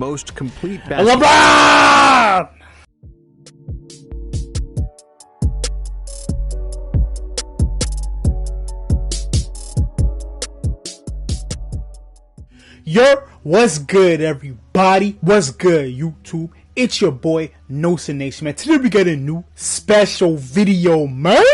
most complete basketball. LeBron! Yo, what's good, everybody? What's good, YouTube? It's your boy, NosaaNation, man. Today we got a new special video, man.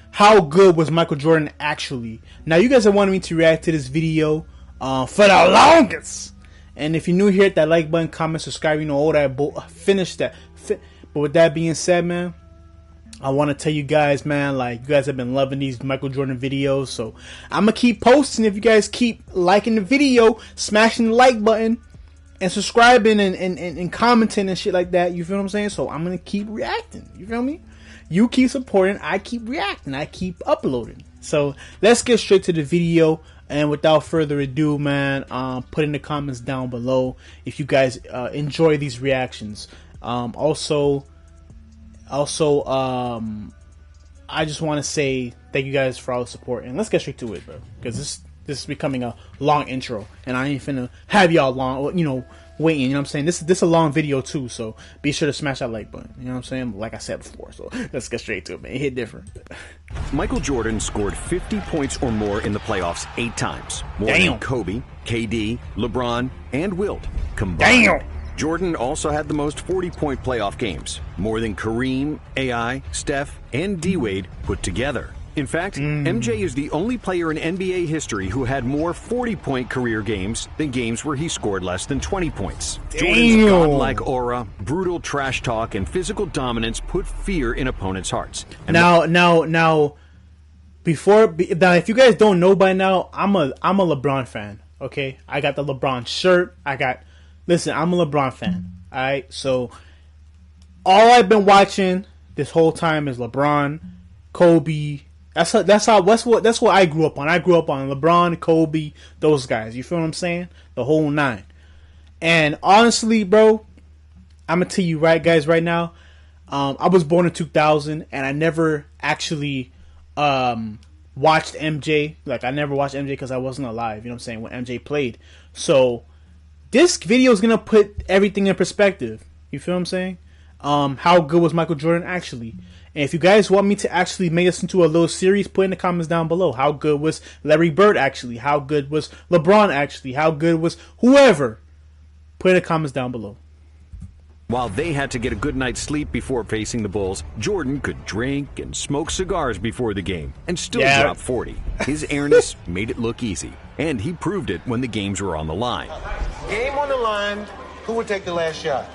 How good was Michael Jordan actually? Now, you guys have wanted me to react to this video for the longest. And if you're new here, hit that like button, comment, subscribe, you know, all that. Finish that. But with that being said, man, I want to tell you guys, man, like, you guys have been loving these Michael Jordan videos, so I'm going to keep posting. If you guys keep liking the video, smashing the like button, and subscribing and commenting and shit like that, you feel what I'm saying? So I'm going to keep reacting, you feel me? You keep supporting, I keep reacting, I keep uploading. So let's get straight to the video, and without further ado, man, put in the comments down below if you guys enjoy these reactions. Also, I just want to say thank you guys for all the support, and let's get straight to it, bro, because this is becoming a long intro, and I ain't finna have y'all long, you know, waiting. You know what I'm saying? This is a long video too, so be sure to smash that like button. You know what I'm saying? Like I said before, so let's get straight to it, man. It hit different. Michael Jordan scored 50 points or more in the playoffs 8 times, more than Kobe, KD, LeBron, and Wilt combined. Damn. Jordan also had the most 40-point playoff games, more than Kareem, AI, Steph, and D-Wade put together. In fact, MJ is the only player in NBA history who had more 40-point career games than games where he scored less than 20 points. Damn. Jordan's godlike aura, brutal trash talk, and physical dominance put fear in opponents' hearts. And now, if you guys don't know by now, I'm a LeBron fan. Okay, I got the LeBron shirt. Listen, I'm a LeBron fan. All right, so all I've been watching this whole time is LeBron, Kobe. That's what I grew up on. I grew up on LeBron, Kobe, those guys. You feel what I'm saying? The whole 9. And honestly, bro, I'm gonna tell you right now. I was born in 2000, and I never actually watched MJ. Like, I never watched MJ because I wasn't alive. You know what I'm saying? When MJ played, so this video is going to put everything in perspective. You feel what I'm saying? How good was Michael Jordan actually? And if you guys want me to actually make this into a little series, put in the comments down below. How good was Larry Bird actually? How good was LeBron actually? How good was whoever? Put in the comments down below. while they had to get a good night's sleep before facing the Bulls, Jordan could drink and smoke cigars before the game and still drop 40. His airness made it look easy, and he proved it when the games were on the line. Game on the line. Who would take the last shot?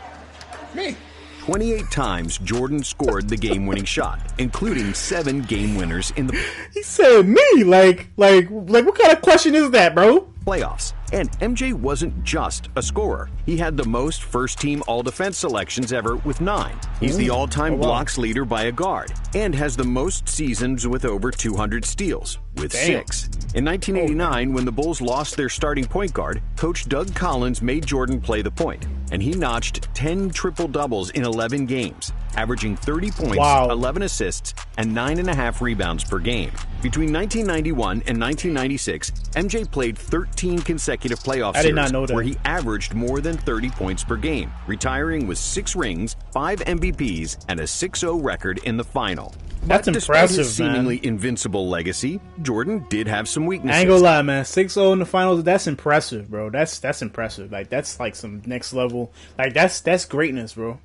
Me. 28 times Jordan scored the game-winning shot, including 7 game winners in the He said me. Like what kind of question is that, bro? playoffs. And MJ wasn't just a scorer. He had the most first-team all-defense selections ever with 9. He's the all-time blocks leader by a guard and has the most seasons with over 200 steals with 6. In 1989, when the Bulls lost their starting point guard, Coach Doug Collins made Jordan play the point, and he notched 10 triple-doubles in 11 games, averaging 30 points, 11 assists, and 9.5 rebounds per game. Between 1991 and 1996, MJ played 13 consecutive playoff series where he averaged more than 30 points per game, retiring with 6 rings, 5 MVPs, and a 6-0 record in the final. That's But impressive, despite his seemingly man. invincible legacy, Jordan did have some weaknesses. I ain't gonna lie, man. 6-0 in the finals, that's impressive, bro. That's impressive. Like, that's like some next level. Like, that's greatness, bro.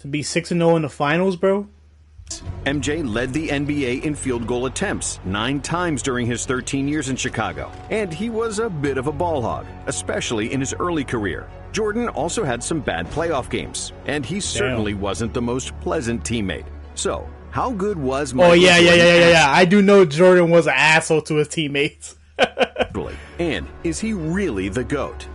To be 6-0 in the finals, bro. MJ led the NBA in field goal attempts 9 times during his 13 years in Chicago, and he was a bit of a ball hog, especially in his early career. Jordan also had some bad playoff games, and he certainly wasn't the most pleasant teammate. So, how good was Michael Jordan? Yeah. I do know Jordan was an asshole to his teammates. And is he really the GOAT?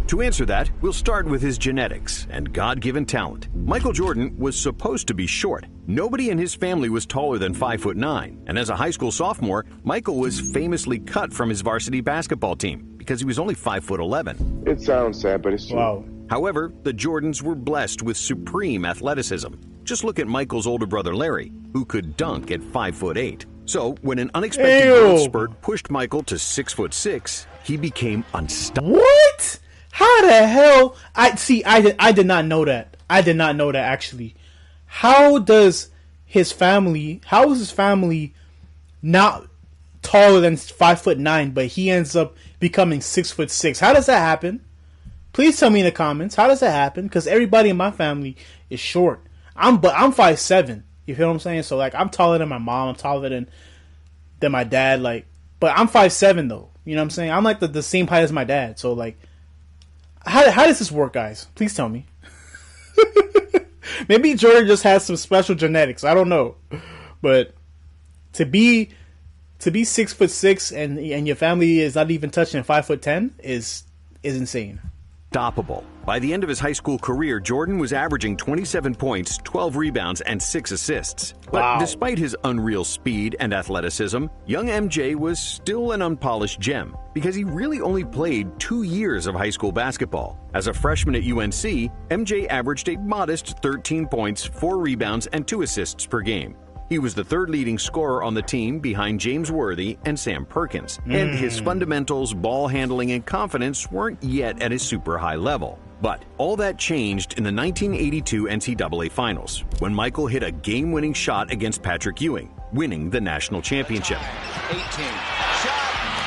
To answer that, we'll start with his genetics and God-given talent. Michael Jordan was supposed to be short. Nobody in his family was taller than 5'9", and as a high school sophomore, Michael was famously cut from his varsity basketball team because he was only 5'11". It sounds sad, but it's true. Wow. However, the Jordans were blessed with supreme athleticism. Just look at Michael's older brother Larry, who could dunk at 5'8". So, when an unexpected growth spurt pushed Michael to 6'6", he became unstoppable. What? How the hell? I did not know that. I did not know that, actually. How is his family not taller than 5'9", but he ends up becoming 6'6"? How does that happen? Please tell me in the comments. How does that happen? Because everybody in my family is short. I'm 5'7". You feel what I'm saying? So like, I'm taller than my mom. I'm taller than my dad. Like, but I'm 5'7" though. You know what I'm saying? I'm like the same height as my dad. So like, how does this work, guys? Please tell me. Maybe Jordan just has some special genetics. I don't know, but to be 6'6" and your family is not even touching 5'10" is insane. Unstoppable. By the end of his high school career, Jordan was averaging 27 points, 12 rebounds, and 6 assists. But Wow. despite his unreal speed and athleticism, young MJ was still an unpolished gem because he really only played 2 years of high school basketball. As a freshman at UNC, MJ averaged a modest 13 points, 4 rebounds, and 2 assists per game. He was the third leading scorer on the team behind James Worthy and Sam Perkins, and his fundamentals, ball handling, and confidence weren't yet at a super high level. But all that changed in the 1982 NCAA Finals, when Michael hit a game-winning shot against Patrick Ewing, winning the national championship. 18. Shot.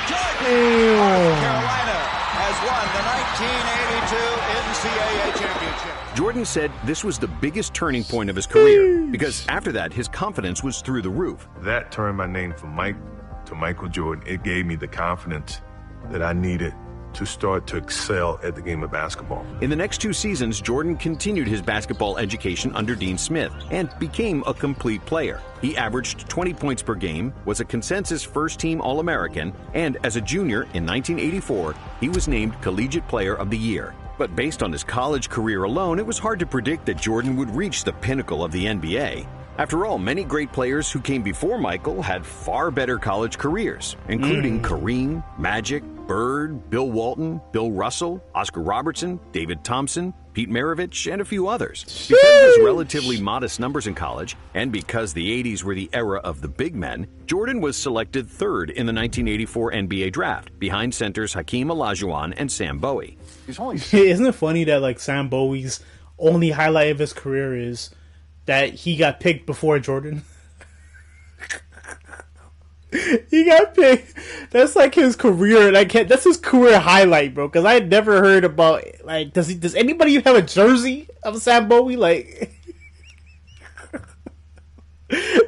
Jordan. North Carolina has won the 1982 NCAA championship. Jordan said this was the biggest turning point of his career, because after that, his confidence was through the roof. That turned my name from Mike to Michael Jordan. It gave me the confidence that I needed to start to excel at the game of basketball. In the next 2 seasons, Jordan continued his basketball education under Dean Smith and became a complete player. He averaged 20 points per game, was a consensus first-team All-American, and as a junior in 1984, he was named Collegiate Player of the Year. But based on his college career alone, it was hard to predict that Jordan would reach the pinnacle of the NBA. After all, many great players who came before Michael had far better college careers, including Kareem, Magic, Bird, Bill Walton, Bill Russell, Oscar Robertson, David Thompson, Pete Maravich, and a few others. Because of his relatively modest numbers in college, and because the 80s were the era of the big men, Jordan was selected third in the 1984 NBA draft, behind centers Hakeem Olajuwon and Sam Bowie. Isn't it funny that like Sam Bowie's only highlight of his career is that he got picked before Jordan? He got picked. That's like his career. Like that's his career highlight, bro. Because I had never heard about like does anybody have a jersey of Sam Bowie? Like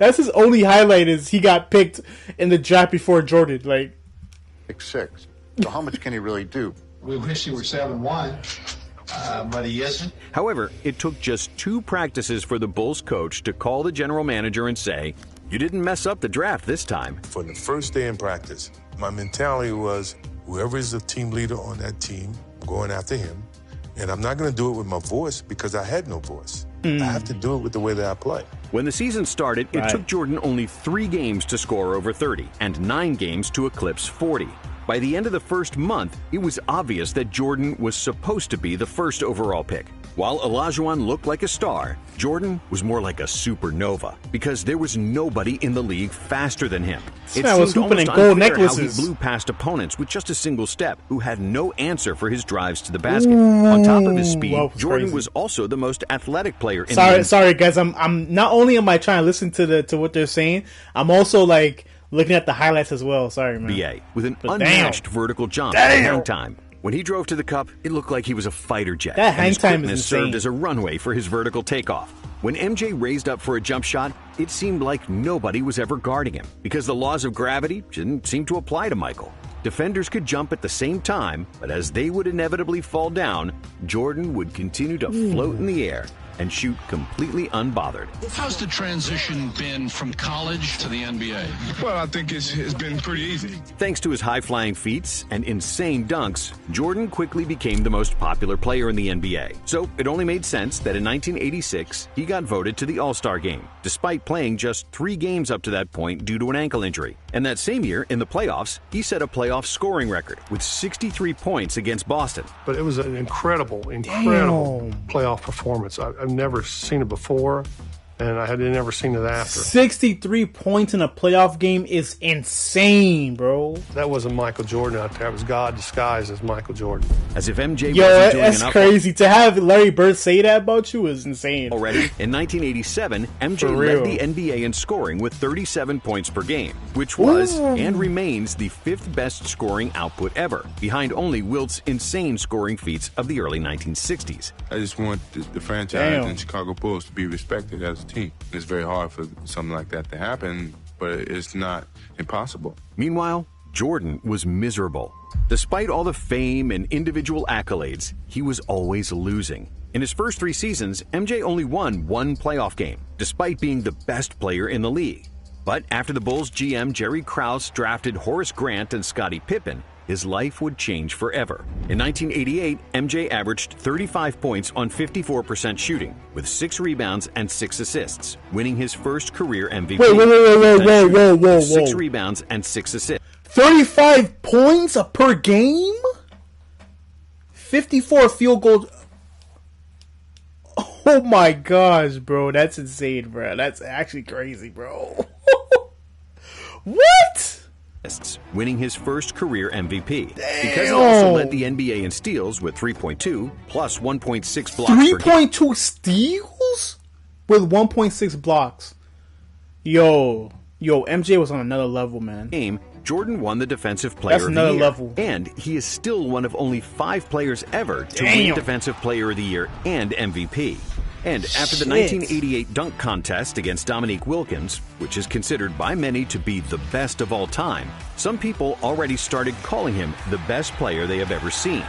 that's his only highlight is he got picked in the draft before Jordan. Like 6'6". So how much can he really do? We wish he were 7'1", but he isn't. However, it took just 2 practices for the Bulls coach to call the general manager and say, "You didn't mess up the draft this time." For the first day in practice, my mentality was whoever is the team leader on that team, I'm going after him. And I'm not going to do it with my voice because I had no voice. I have to do it with the way that I play. When the season started, it took Jordan only 3 games to score over 30 and 9 games to eclipse 40. By the end of the first month, it was obvious that Jordan was supposed to be the first overall pick. While Olajuwon looked like a star, Jordan was more like a supernova because there was nobody in the league faster than him. This man was hooping in gold necklaces. How he blew past opponents with just a single step, who had no answer for his drives to the basket. On top of his speed, Jordan was also the most athletic player in the NBA. Sorry guys, I'm not only am I trying to listen to what they're saying, I'm also like looking at the highlights as well. Sorry, man. NBA with an unmatched vertical jump and hang time. When he drove to the cup, it looked like he was a fighter jet. That hang time is insane. Served as a runway for his vertical takeoff. When MJ raised up for a jump shot, it seemed like nobody was ever guarding him because the laws of gravity didn't seem to apply to Michael. Defenders could jump at the same time, but as they would inevitably fall down, Jordan would continue to float in the air and shoot completely unbothered. How's the transition been from college to the NBA? Well, I think it's been pretty easy. Thanks to his high-flying feats and insane dunks, Jordan quickly became the most popular player in the NBA. So it only made sense that in 1986, he got voted to the All-Star game, despite playing just 3 games up to that point due to an ankle injury. And that same year, in the playoffs, he set a playoff scoring record with 63 points against Boston. But it was an incredible playoff performance. I've never seen it before. and I had never seen it after. 63 points in a playoff game is insane, bro. That wasn't Michael Jordan out there. It was God disguised as Michael Jordan. As if MJ Yo, wasn't doing that's enough crazy. To have Larry Bird say that about you is insane. already. In 1987, MJ led the NBA in scoring with 37 points per game, which was and remains the 5th best scoring output ever, behind only Wilt's insane scoring feats of the early 1960s. I just want the franchise and Chicago Bulls to be respected as a team. It's very hard for something like that to happen, but it's not impossible. Meanwhile, Jordan was miserable. Despite all the fame and individual accolades, he was always losing. In his first 3 seasons, MJ only won 1 playoff game, despite being the best player in the league. But after the Bulls GM Jerry Krause drafted Horace Grant and Scottie Pippen, his life would change forever. In 1988, MJ averaged 35 points on 54% shooting, with 6 rebounds and 6 assists, winning his first career MVP. Whoa. 6 rebounds and 6 assists. 35 points per game? 54 field goals. Oh my gosh, bro. That's insane, bro. That's actually crazy, bro. What? Winning his first career MVP. Damn. Because he also led the NBA in steals with 3.2 plus 1.6 blocks per game. 3.2 steals? With 1.6 blocks. Yo, MJ was on another level, man. Jordan won the Defensive Player of the Year. That's another level. And he is still one of only 5 players ever to win Defensive Player of the Year and MVP. And after the 1988 dunk contest against Dominique Wilkins, which is considered by many to be the best of all time, some people already started calling him the best player they have ever seen.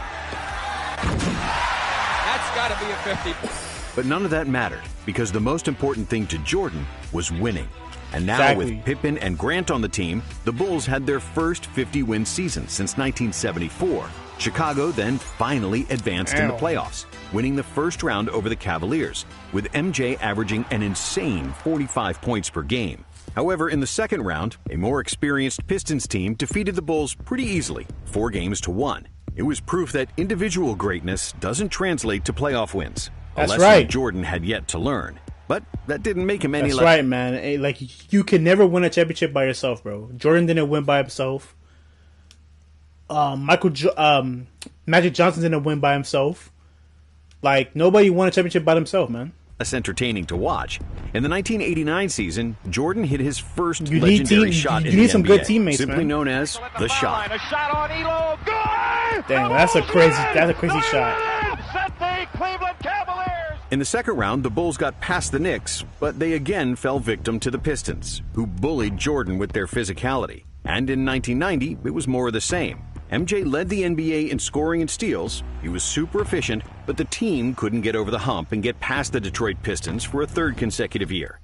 That's got to be a 50. But none of that mattered, because the most important thing to Jordan was winning. And now with Pippen and Grant on the team, the Bulls had their first 50-win season since 1974. Chicago then finally advanced in the playoffs, winning the first round over the Cavaliers, with MJ averaging an insane 45 points per game. However, in the second round, a more experienced Pistons team defeated the Bulls pretty easily, 4-1. It was proof that individual greatness doesn't translate to playoff wins. That's lesson right. Jordan had yet to learn. But that didn't make him any less. That's right, man. Like, you can never win a championship by yourself, bro. Jordan didn't win by himself. Magic Johnson didn't win by himself. Like, nobody won a championship by themselves, man. Less entertaining to watch. In the 1989 season, Jordan hit his first legendary shot in the NBA. You need some good teammates, simply man. known as the shot. A shot on Elo. Good! Damn, that's a crazy shot. Set the Cleveland Cavaliers. In the second round, the Bulls got past the Knicks, but they again fell victim to the Pistons, who bullied Jordan with their physicality. And in 1990, it was more of the same. MJ led the NBA in scoring and steals. He was super efficient, but the team couldn't get over the hump and get past the Detroit Pistons for a 3rd consecutive year.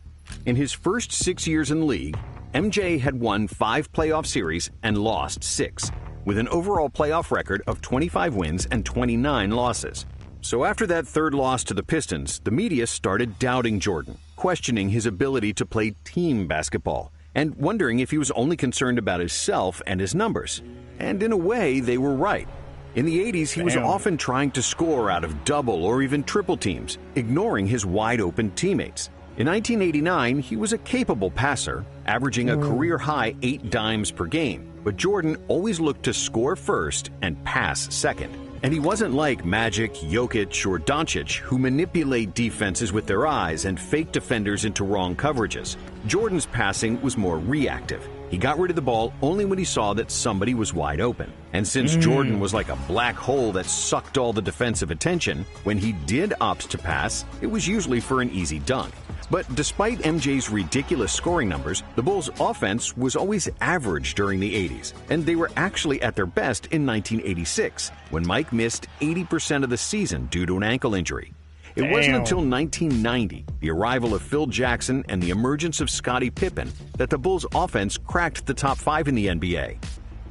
In his first 6 years in the league, MJ had won 5 playoff series and lost 6, with an overall playoff record of 25 wins and 29 losses. So after that 3rd loss to the Pistons, the media started doubting Jordan, questioning his ability to play team basketball, and wondering if he was only concerned about himself and his numbers. And in a way, they were right. In the 80s, he was often trying to score out of double or even triple teams, ignoring his wide-open teammates. In 1989, he was a capable passer, averaging a career-high 8 dimes per game. But Jordan always looked to score first and pass second. And he wasn't like Magic, Jokic, or Doncic, who manipulate defenses with their eyes and fake defenders into wrong coverages. Jordan's passing was more reactive. He got rid of the ball only when he saw that somebody was wide open. And since Jordan was like a black hole that sucked all the defensive attention, when he did opt to pass, it was usually for an easy dunk. But despite MJ's ridiculous scoring numbers, the Bulls' offense was always average during the 80s, and they were actually at their best in 1986, when Mike missed 80% of the season due to an ankle injury. It wasn't until 1990, the arrival of Phil Jackson and the emergence of Scottie Pippen, that the Bulls' offense cracked the top 5 in the NBA.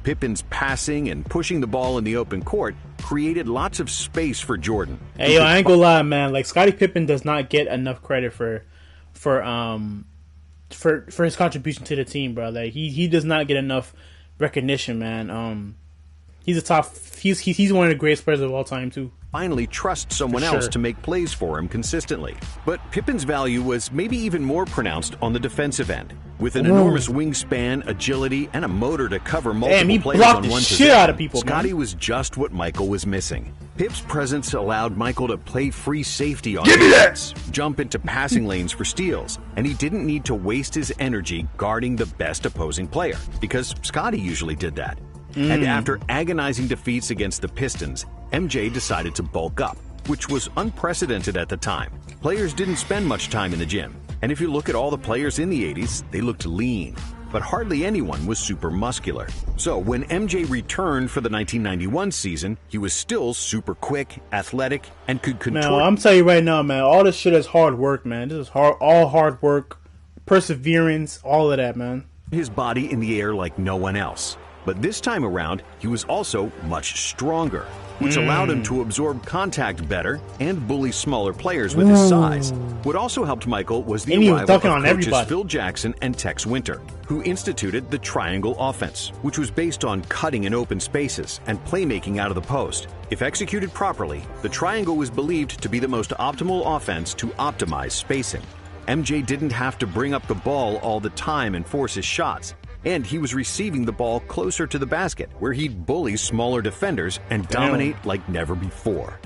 Pippen's passing and pushing the ball in the open court created lots of space for Jordan. Hey, yo, I ain't gonna lie, man. Like, Scottie Pippen does not get enough credit for his contribution to the team, bro. Like, he does not get enough recognition, man. He's one of the greatest players of all time too. finally trust someone else to make plays for him consistently. But Pippen's value was maybe even more pronounced on the defensive end. With an enormous wingspan, agility, and a motor to cover multiple players on one position, out of people, Scotty was just what Michael was missing. Pip's presence allowed Michael to play free safety on defense, jump into passing lanes for steals, and he didn't need to waste his energy guarding the best opposing player, because Scotty usually did that. And after agonizing defeats against the Pistons, MJ decided to bulk up, which was unprecedented at the time. Players didn't spend much time in the gym, and if you look at all the players in the 80s, they looked lean. But hardly anyone was super muscular. So when MJ returned for the 1991 season, he was still super quick, athletic, and could contort. Man, I'm telling you right now, man, all this shit is hard work, man. This is all hard work, perseverance, all of that, man. His body in the air like no one else. But this time around, he was also much stronger, which allowed him to absorb contact better and bully smaller players with his size. What also helped Michael was the arrival of coaches Phil Jackson and Tex Winter, who instituted the triangle offense, which was based on cutting in open spaces and playmaking out of the post. If executed properly, the triangle was believed to be the most optimal offense to optimize spacing. MJ didn't have to bring up the ball all the time and force his shots. And he was receiving the ball closer to the basket, where he'd bully smaller defenders and dominate like never before.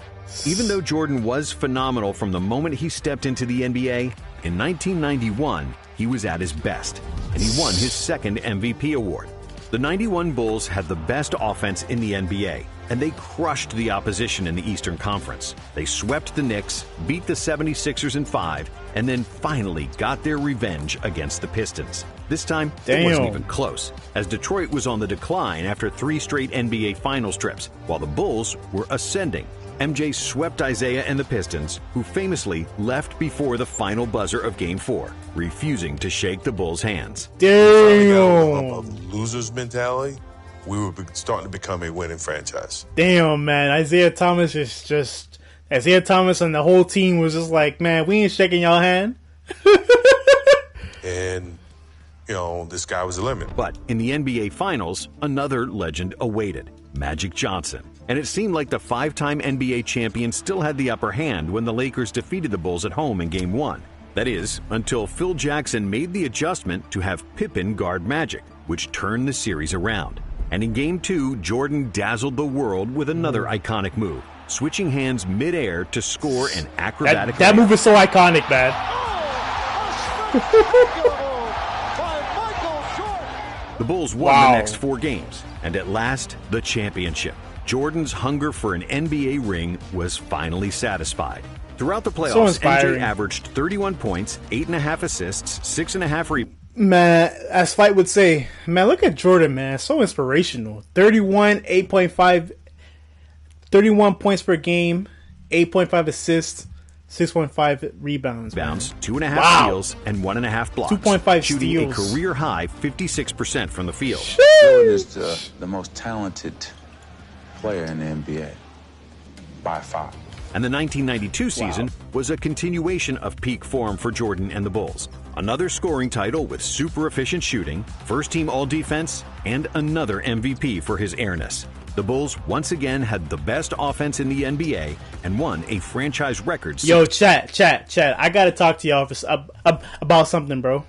Even though Jordan was phenomenal from the moment he stepped into the NBA, in 1991, he was at his best, and he won his second MVP award. The 91 Bulls had the best offense in the NBA, and they crushed the opposition in the Eastern Conference. They swept the Knicks, beat the 76ers in 5, and then finally got their revenge against the Pistons. This time, it wasn't even close, as Detroit was on the decline after 3 straight NBA Finals trips, while the Bulls were ascending. MJ swept Isaiah and the Pistons, who famously left before the final buzzer of Game 4, refusing to shake the Bulls' hands. A loser's mentality. We were starting to become a winning franchise. Damn, man. Isaiah Thomas and the whole team was just like, man, we ain't shaking y'all hand. And, this guy was the limit. But in the NBA Finals, another legend awaited, Magic Johnson. And it seemed like the 5-time NBA champion still had the upper hand when the Lakers defeated the Bulls at home in Game 1. That is, until Phil Jackson made the adjustment to have Pippen guard Magic, which turned the series around. And in Game 2, Jordan dazzled the world with another iconic move, switching hands mid-air to score an acrobatic. That move is so iconic, man. The Bulls won the next 4 games, and at last, the championship. Jordan's hunger for an NBA ring was finally satisfied. Throughout the playoffs, MJ averaged 31 points, 8.5 assists, 6.5 rebounds. Man, as Fight would say, man, look at Jordan, man. So inspirational. 31 points per game, 8.5 assists, 6.5 rebounds. 2.5 steals, and 1.5 blocks. 2.5 shooting steals. a career-high 56% from the field. Jordan is the most talented player in the NBA, by far. And the 1992 season was a continuation of peak form for Jordan and the Bulls. Another scoring title with super efficient shooting, first-team all-defense, and another MVP for his airness. The Bulls once again had the best offense in the NBA and won a franchise record. Yo, chat. I gotta talk to y'all about something, bro.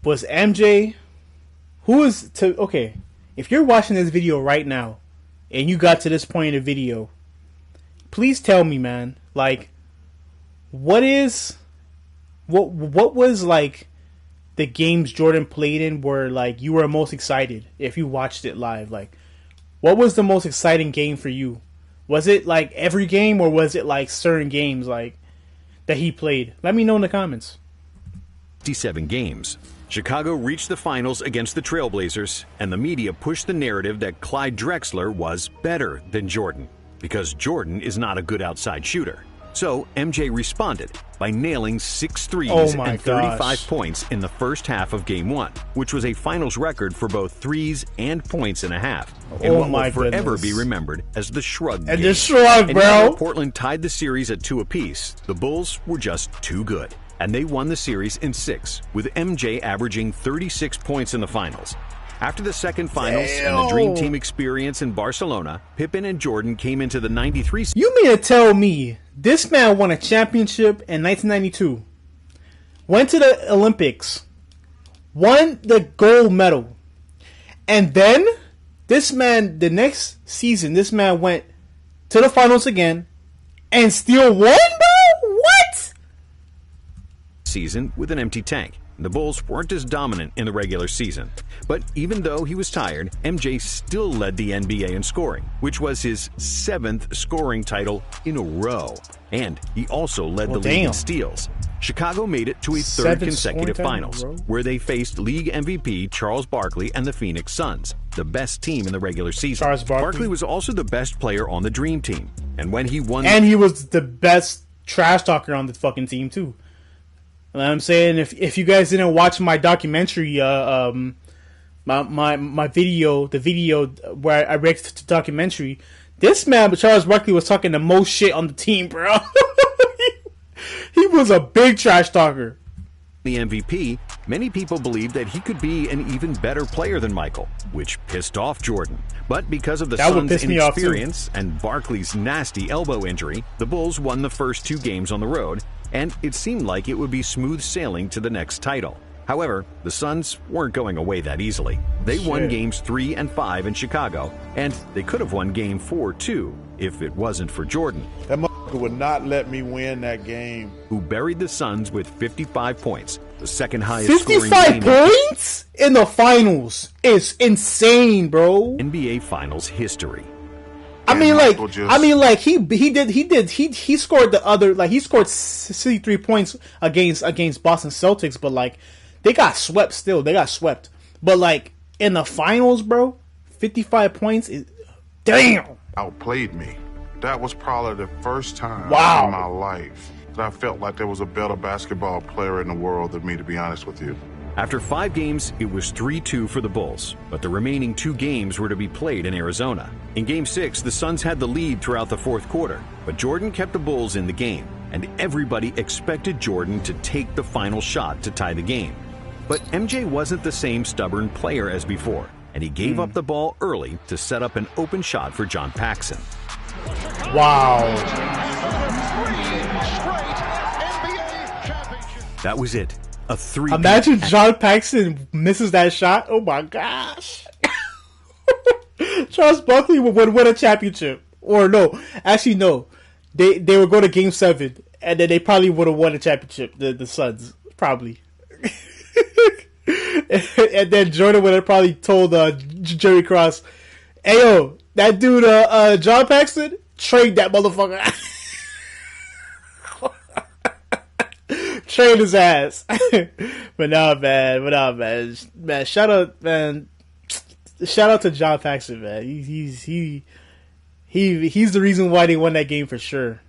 Was MJ... Okay, if you're watching this video right now, and you got to this point in the video, please tell me, man, like, what was, like, the games Jordan played in where, like, you were most excited if you watched it live? Like, what was the most exciting game for you? Was it, like, every game, or was it, like, certain games, like, that he played? Let me know in the comments. 57 games. Chicago reached the finals against the Trailblazers, and the media pushed the narrative that Clyde Drexler was better than Jordan, because Jordan is not a good outside shooter. So MJ responded by nailing 6 threes and 35 points in the first half of Game 1, which was a finals record for both threes and points and a half, in what will forever be remembered as the Shrug game. The Shrug, bro! And even Portland tied the series at 2 apiece, the Bulls were just too good. And they won the series in 6, with MJ averaging 36 points in the finals. After the second finals and the Dream Team experience in Barcelona, Pippen and Jordan came into the 93 season. You mean to tell me this man won a championship in 1992, went to the Olympics, won the gold medal, and then this man, the next season, this man went to the finals again and still won, bro? What? Season with an empty tank. The Bulls weren't as dominant in the regular season. But even though he was tired, MJ still led the NBA in scoring, which was his 7th scoring title in a row. And he also led the league in steals. Chicago made it to a third consecutive finals, where they faced league MVP Charles Barkley and the Phoenix Suns, the best team in the regular season. Barkley was also the best player on the Dream Team. And when he won... And he was the best trash talker on the fucking team, too. You know what I'm saying? If you guys didn't watch my documentary, my video, the video where I reacted to the documentary, this man, Charles Barkley, was talking the most shit on the team, bro. He was a big trash talker. The MVP, many people believed that he could be an even better player than Michael, which pissed off Jordan. But because of the Suns' inexperience and Barkley's nasty elbow injury, the Bulls won the first 2 games on the road, and it seemed like it would be smooth sailing to the next title. However, the Suns weren't going away that easily. They won games 3 and 5 in Chicago, and they could have won game 4 too, if it wasn't for Jordan. That motherfucker would not let me win that game. Who buried the Suns with 55 points, the second highest scoring 55 points in the finals is insane, bro. NBA Finals history. I mean, he scored the other, like, he scored 63 points against Boston Celtics, but like, they got swept still. They got swept. But like, in the finals, bro, 55 points is, damn. Outplayed me. That was probably the first time in my life that I felt like there was a better basketball player in the world than me, to be honest with you. After 5 games, it was 3-2 for the Bulls, but the remaining 2 games were to be played in Arizona. In Game 6, the Suns had the lead throughout the 4th quarter, but Jordan kept the Bulls in the game, and everybody expected Jordan to take the final shot to tie the game. But MJ wasn't the same stubborn player as before, and he gave up the ball early to set up an open shot for John Paxson. Wow. That was it. A 3. Imagine John Paxson misses that shot. Oh my gosh. Charles Barkley would win a championship. Or no. Actually, no. They would go to Game 7. And then they probably would have won a championship. The Suns. Probably. And then Jordan would have probably told Jerry Cross, hey, yo, that dude, John Paxson, trade that motherfucker. Trade his ass. But nah, man. Man, shout out to John Paxson, man. He's the reason why they won that game for sure.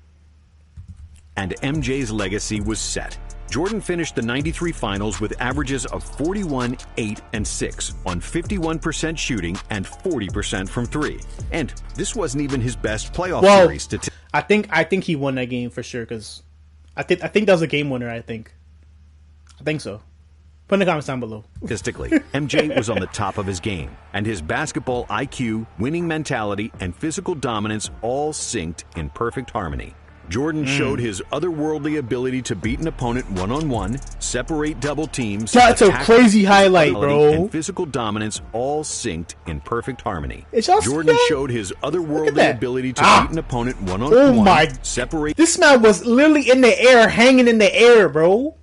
And MJ's legacy was set. Jordan finished the 93 finals with averages of 41, 8, and 6 on 51% shooting and 40% from 3. And this wasn't even his best playoff series. I think he won that game for sure, because I think that was a game winner, I think so. Put in the comments down below. Statistically, MJ was on the top of his game, and his basketball IQ, winning mentality, and physical dominance all synced in perfect harmony. Jordan showed his otherworldly ability to beat an opponent one-on-one, separate double teams. That's a crazy highlight, bro. And physical dominance all synced in perfect harmony. Jordan showed his otherworldly ability to beat an opponent one-on-one. Oh my! Separate. This man was literally in the air, hanging in the air, bro.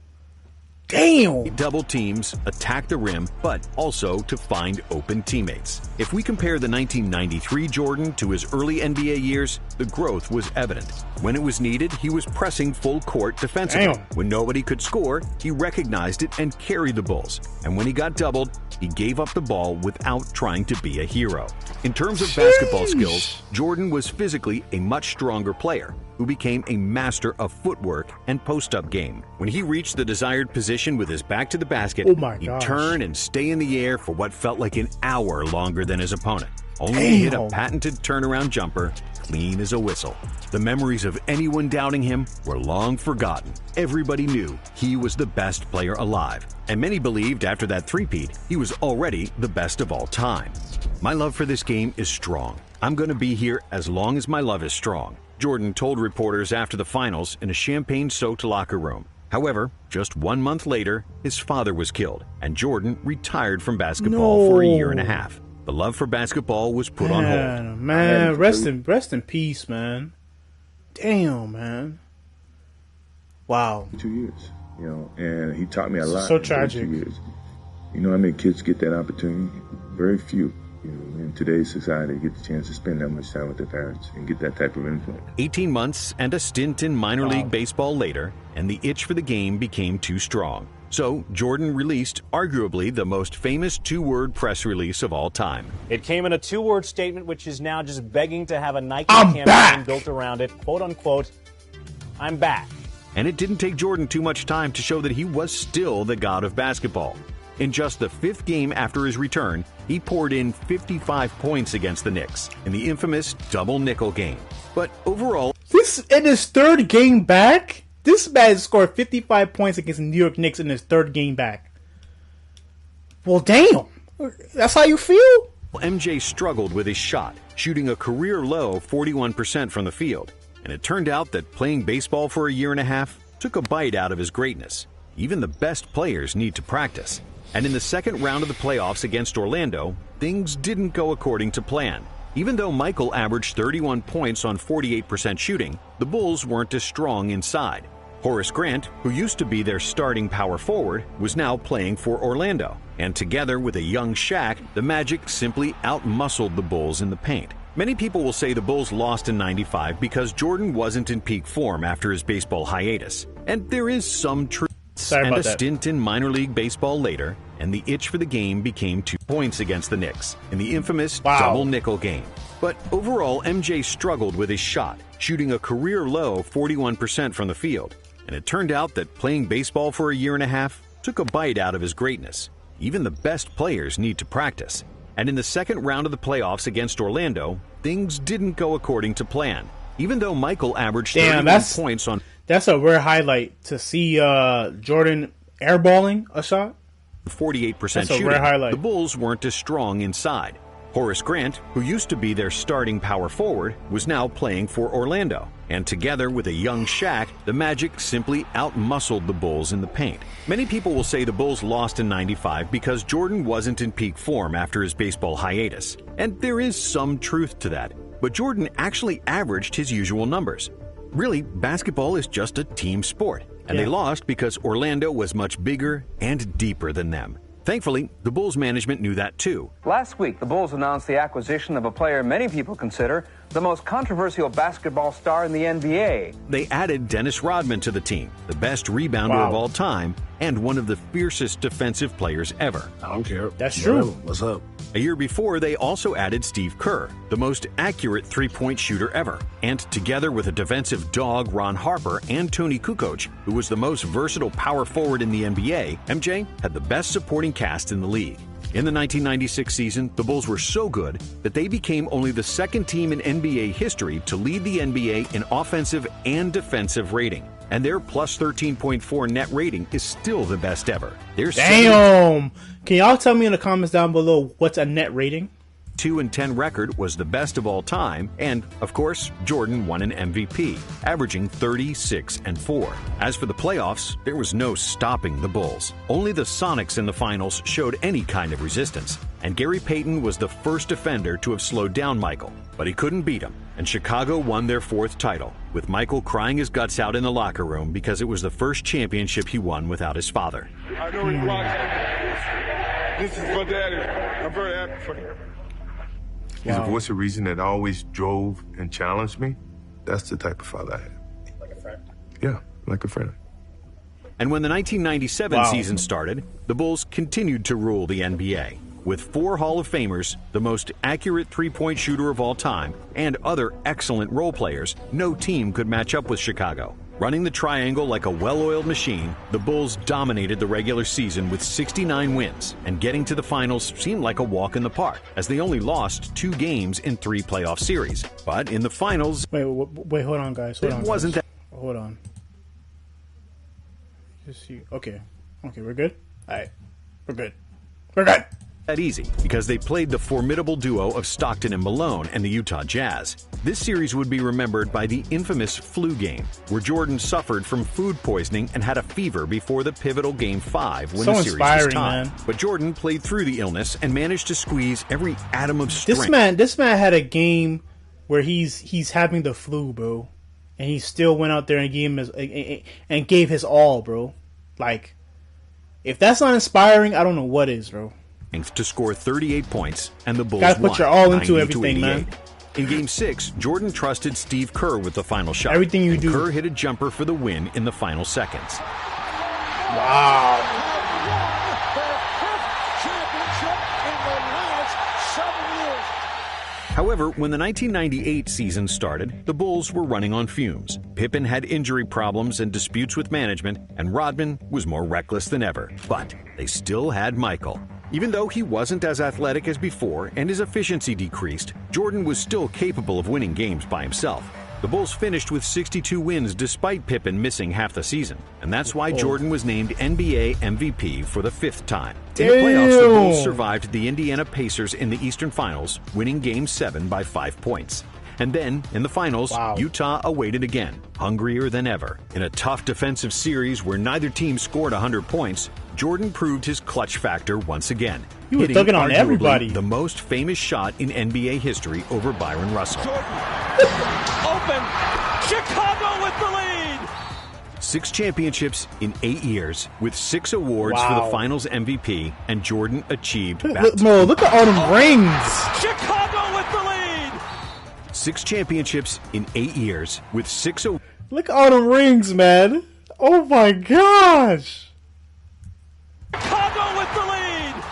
Damn. Double teams, attack the rim, but also to find open teammates. If we compare the 1993 Jordan to his early NBA years, the growth was evident. When it was needed, he was pressing full court defensively. Damn. When nobody could score, he recognized it and carried the Bulls. And when he got doubled, he gave up the ball without trying to be a hero. In terms of basketball skills, Jordan was physically a much stronger player who became a master of footwork and post-up game. When he reached the desired position with his back to the basket, he'd turn and stay in the air for what felt like an hour longer than his opponent. only to hit a patented turnaround jumper clean as a whistle. The memories of anyone doubting him were long forgotten. Everybody knew he was the best player alive, and many believed after that three-peat he was already the best of all time. My love for this game is strong. I'm going to be here as long as my love is strong, Jordan told reporters after the finals in a champagne-soaked locker room. However, just 1 month later, his father was killed, and Jordan retired from basketball for a year and a half. The love for basketball was put on hold. Man, rest in peace, man. Damn, man. Wow. 2 years, and he taught me a lot. So tragic. 2 years. You know how many kids get that opportunity? Very few. In today's society, get the chance to spend that much time with their parents and get that type of influence. 18 months and a stint in minor league baseball later, and the itch for the game became too strong. So, Jordan released arguably the most famous two-word press release of all time. It came in a two-word statement which is now just begging to have a Nike campaign built around it. Quote unquote, I'm back. And it didn't take Jordan too much time to show that he was still the god of basketball. In just the fifth game after his return, he poured in 55 points against the Knicks in the infamous double nickel game. But overall, in his third game back, this man scored 55 points against the New York Knicks in his third game back. Well, damn. That's how you feel? MJ struggled with his shot, shooting a career-low 41% from the field. And it turned out that playing baseball for a year and a half took a bite out of his greatness. Even the best players need to practice. And in the second round of the playoffs against Orlando, things didn't go according to plan. Even though Michael averaged 31 points on 48% shooting, the Bulls weren't as strong inside. Horace Grant, who used to be their starting power forward, was now playing for Orlando. And together with a young Shaq, the Magic simply outmuscled the Bulls in the paint. Many people will say the Bulls lost in '95 because Jordan wasn't in peak form after his baseball hiatus. And there is some truth. And a stint in minor league baseball later, and the itch for the game became 2 points against the Knicks in the infamous double nickel game. But overall, MJ struggled with his shot, shooting a career-low 41% from the field. And it turned out that playing baseball for a year and a half took a bite out of his greatness. Even the best players need to practice. And in the second round of the playoffs against Orlando, things didn't go according to plan. Even though Michael averaged 31 points on... That's a rare highlight to see Jordan airballing a shot. 48% shooting. Rare highlight. The Bulls weren't as strong inside. Horace Grant, who used to be their starting power forward, was now playing for Orlando. And together with a young Shaq, the Magic simply outmuscled the Bulls in the paint. Many people will say the Bulls lost in '95 because Jordan wasn't in peak form after his baseball hiatus. And there is some truth to that. But Jordan actually averaged his usual numbers. Really, basketball is just a team sport, and they lost because Orlando was much bigger and deeper than them. Thankfully, the Bulls management knew that too. Last week, the Bulls announced the acquisition of a player many people consider the most controversial basketball star in the NBA. They added Dennis Rodman to the team, the best rebounder of all time, and one of the fiercest defensive players ever. I don't care. That's true. What's up? A year before, they also added Steve Kerr, the most accurate three-point shooter ever. And together with a defensive dog, Ron Harper, and Tony Kukoc, who was the most versatile power forward in the NBA, MJ had the best supporting cast in the league. In the 1996 season, the Bulls were so good that they became only the second team in NBA history to lead the NBA in offensive and defensive rating. And their plus 13.4 net rating is still the best ever. Damn! Can y'all tell me in the comments down below what's a net rating? 2-10 record was the best of all time, and of course, Jordan won an MVP, averaging 36-4. As for the playoffs, there was no stopping the Bulls. Only the Sonics in the finals showed any kind of resistance, and Gary Payton was the first defender to have slowed down Michael, but he couldn't beat him, and Chicago won their fourth title, with Michael crying his guts out in the locker room because it was the first championship he won without his father. I know he's watching. This is for Daddy. I'm very happy for him. He's a voice of reason that always drove and challenged me. That's the type of father I had. Like a friend? Yeah, like a friend. And when the 1997 season started, the Bulls continued to rule the NBA. With 4 Hall of Famers, the most accurate three-point shooter of all time, and other excellent role players, no team could match up with Chicago. Running the triangle like a well-oiled machine, the Bulls dominated the regular season with 69 wins, and getting to the finals seemed like a walk in the park, as they only lost 2 games in 3 playoff series. But in the finals... Wait, hold on, guys. Hold on, wasn't guys. Hold on. Just see. Okay, we're good? All right, we're good. That easy, because they played the formidable duo of Stockton and Malone and the Utah Jazz. This series would be remembered by the infamous flu game, where Jordan suffered from food poisoning and had a fever before the pivotal Game 5 when the series was tied. But Jordan played through the illness and managed to squeeze every atom of strength. This man had a game where he's having the flu, bro, and he still went out there and gave his all, bro. Like, if that's not inspiring, I don't know what is, bro. To score 38 points, and the Bulls gotta put won, your all into everything, man. In Game 6, Jordan trusted Steve Kerr with the final shot. Everything you do. Kerr hit a jumper for the win in the final seconds. Wow. However, when the 1998 season started, the Bulls were running on fumes. Pippen had injury problems and disputes with management, and Rodman was more reckless than ever. But they still had Michael. Even though he wasn't as athletic as before and his efficiency decreased, Jordan was still capable of winning games by himself. The Bulls finished with 62 wins despite Pippen missing half the season, and that's why Jordan was named NBA MVP for the 5th time. In the playoffs, the Bulls survived the Indiana Pacers in the Eastern Finals, winning Game 7 by 5 points. And then, in the finals, Utah awaited again, hungrier than ever. In a tough defensive series where neither team scored 100 points, Jordan proved his clutch factor once again. He was thugging on everybody. The most famous shot in NBA history over Byron Russell. Open! Chicago with the lead! 6 championships in 8 years, with 6 awards for the Finals MVP, and Jordan achieved look at all them rings! Chicago with the lead! 6 championships in 8 years, with 6 awards. Look at all them rings, man! Oh my gosh! Chicago with the lead!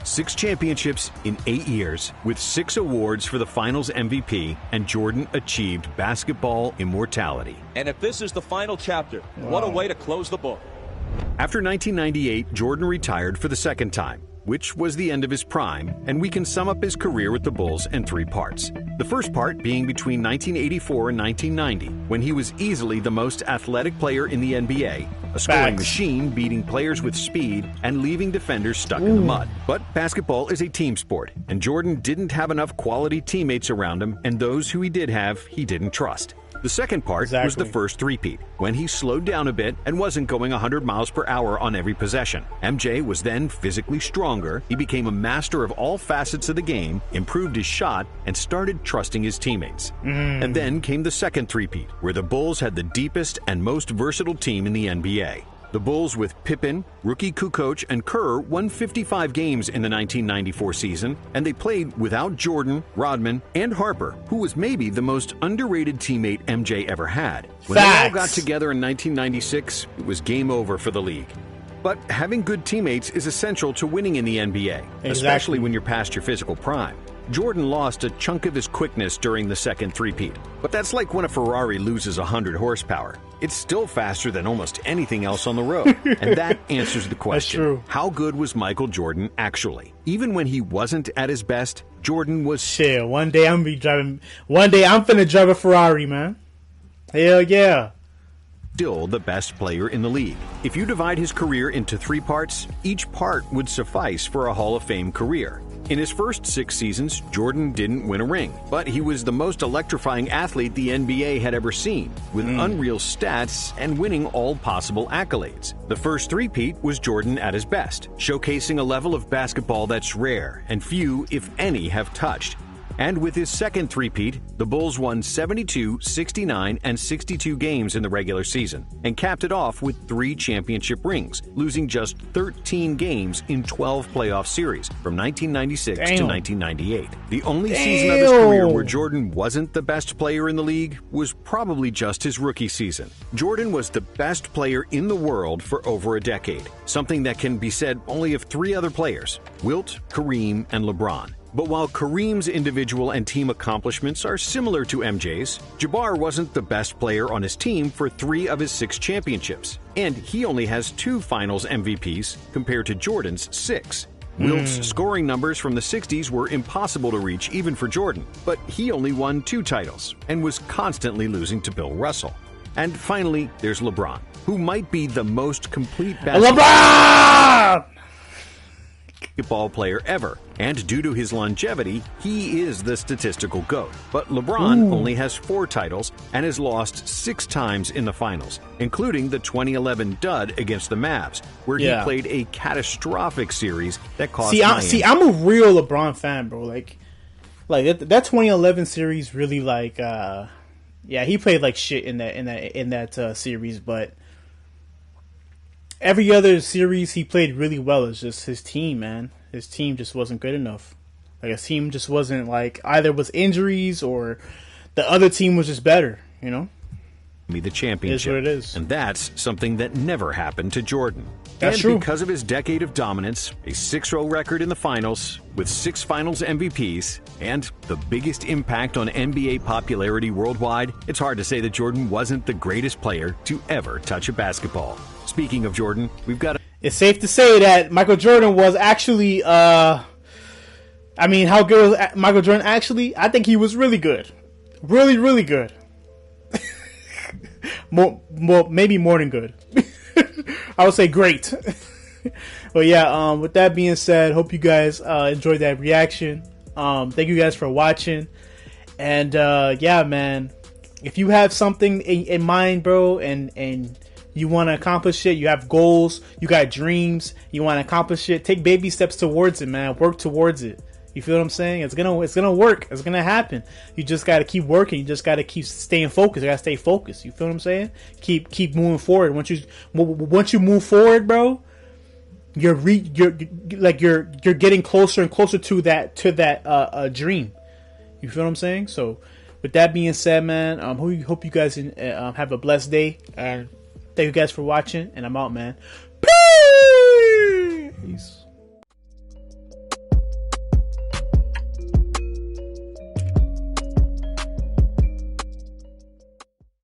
6 championships in 8 years, with 6 awards for the Finals MVP, and Jordan achieved basketball immortality. And if this is the final chapter, what a way to close the book. After 1998, Jordan retired for the 2nd time, which was the end of his prime, and we can sum up his career with the Bulls in 3 parts. The first part being between 1984 and 1990, when he was easily the most athletic player in the NBA, a scoring machine beating players with speed and leaving defenders stuck in the mud. But basketball is a team sport, and Jordan didn't have enough quality teammates around him, and those who he did have, he didn't trust. The second part was the first three-peat, when he slowed down a bit and wasn't going 100 miles per hour on every possession. MJ was then physically stronger, he became a master of all facets of the game, improved his shot, and started trusting his teammates. And then came the second three-peat, where the Bulls had the deepest and most versatile team in the NBA. The Bulls with Pippen, rookie Kukoc, and Kerr won 55 games in the 1994 season, and they played without Jordan, Rodman, and Harper, who was maybe the most underrated teammate MJ ever had. When they all got together in 1996, it was game over for the league. But having good teammates is essential to winning in the NBA, especially when you're past your physical prime. Jordan lost a chunk of his quickness during the second three-peat, but that's like when a Ferrari loses 100 horsepower. It's still faster than almost anything else on the road. And that answers the question. How good was Michael Jordan actually? Even when he wasn't at his best, Jordan was... Shit, one day I'm finna drive a Ferrari, man. Hell yeah. Still the best player in the league. If you divide his career into 3 parts, each part would suffice for a Hall of Fame career. In his first 6 seasons, Jordan didn't win a ring, but he was the most electrifying athlete the NBA had ever seen, with unreal stats and winning all possible accolades. The first three-peat was Jordan at his best, showcasing a level of basketball that's rare and few, if any, have touched. And with his second three-peat, the Bulls won 72, 69, and 62 games in the regular season, and capped it off with 3 championship rings, losing just 13 games in 12 playoff series from 1996 to 1998. The only season of his career where Jordan wasn't the best player in the league was probably just his rookie season. Jordan was the best player in the world for over a decade, something that can be said only of 3 other players, Wilt, Kareem, and LeBron. But while Kareem's individual and team accomplishments are similar to MJ's, Jabbar wasn't the best player on his team for 3 of his 6 championships, and he only has 2 Finals MVPs compared to Jordan's 6. Wilt's scoring numbers from the 60s were impossible to reach even for Jordan, but he only won 2 titles and was constantly losing to Bill Russell. And finally, there's LeBron, who might be the most complete basketball player ever. And due to his longevity, he is the statistical GOAT. But LeBron only has 4 titles and has lost 6 times in the finals, including the 2011 dud against the Mavs, where he played a catastrophic series that cost Miami. I'm a real LeBron fan, bro. Like that 2011 series really he played like shit in that series, but every other series he played really well. It's just his team, man. His team just wasn't good enough. Like his team just wasn't either was injuries or the other team was just better, you know? The championship. It is what it is. And that's something that never happened to Jordan. That's true. Because of his decade of dominance, a 6-0 record in the finals, with 6 finals MVPs, and the biggest impact on NBA popularity worldwide, it's hard to say that Jordan wasn't the greatest player to ever touch a basketball. Speaking of Jordan, we've got It's safe to say that Michael Jordan was actually, how good was Michael Jordan actually? I think he was really good. Really, really good. Maybe more than good. I would say great. But yeah, with that being said, hope you guys enjoyed that reaction. Thank you guys for watching. And yeah, man, if you have something in mind, bro, and you want to accomplish it, you have goals, you got dreams, you want to accomplish it, take baby steps towards it, man. Work towards it. You feel what I'm saying? It's gonna work. It's gonna happen. You just gotta keep working. You just gotta keep staying focused. You gotta stay focused. You feel what I'm saying? Keep moving forward. Once you move forward, bro, you're getting closer and closer to that dream. You feel what I'm saying? So, with that being said, man, hope you guys have a blessed day. Thank you guys for watching, and I'm out, man. Peace.